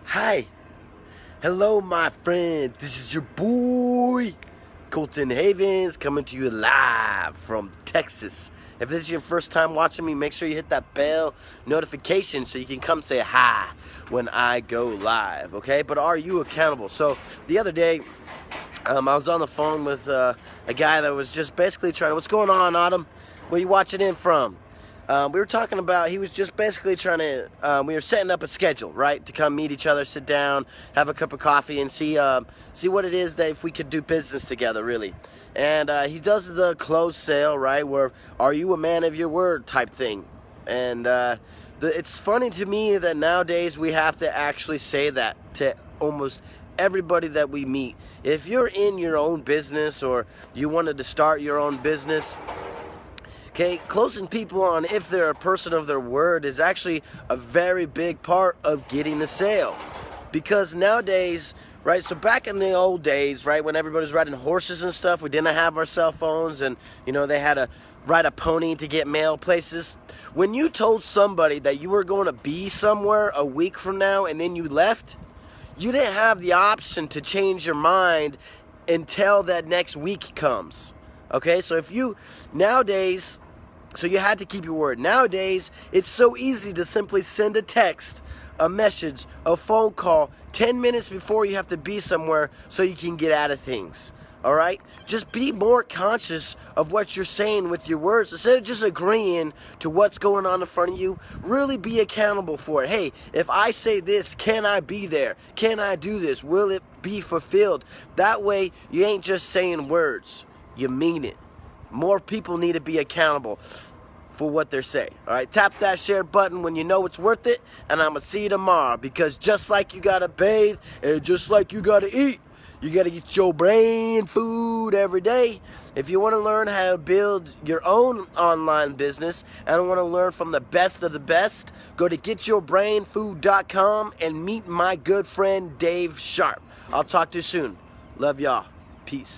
Hi. Hello, my friend. This is your boy, Colton Havens, coming to you live from Texas. If this is your first time watching me, make sure you hit that bell notification so you can come say hi when I go live, okay? But are you accountable? So, the other day, I was on the phone with a guy that was just basically trying to, what's going on, Autumn? Where you watching in from? We were talking about, he was just basically trying to, we were setting up a schedule, right? To come meet each other, sit down, have a cup of coffee, and see what it is that if we could do business together, really. And he does the closed sale, right? Where, are you a man of your word type thing. And it's funny to me that nowadays we have to actually say that to almost everybody that we meet. If you're in your own business or you wanted to start your own business, okay, closing people on if they're a person of their word is actually a very big part of getting the sale. Because nowadays, right, so back in the old days, right, when everybody was riding horses and stuff, we didn't have our cell phones and, you know, they had to ride a pony to get mail places. When you told somebody that you were going to be somewhere a week from now and then you left, you didn't have the option to change your mind until that next week comes. Okay, so if you, nowadays, so you had to keep your word. Nowadays, it's so easy to simply send a text, a message, a phone call 10 minutes before you have to be somewhere so you can get out of things. All right? Just be more conscious of what you're saying with your words. Instead of just agreeing to what's going on in front of you, really be accountable for it. Hey, if I say this, can I be there? Can I do this? Will it be fulfilled? That way, you ain't just saying words. You mean it. More people need to be accountable for what they're saying. All right, tap that share button when you know it's worth it, and I'm going to see you tomorrow. Because just like you got to bathe and just like you got to eat, you got to get your brain food every day. If you want to learn how to build your own online business and want to learn from the best of the best, go to getyourbrainfood.com and meet my good friend Dave Sharp. I'll talk to you soon. Love y'all. Peace.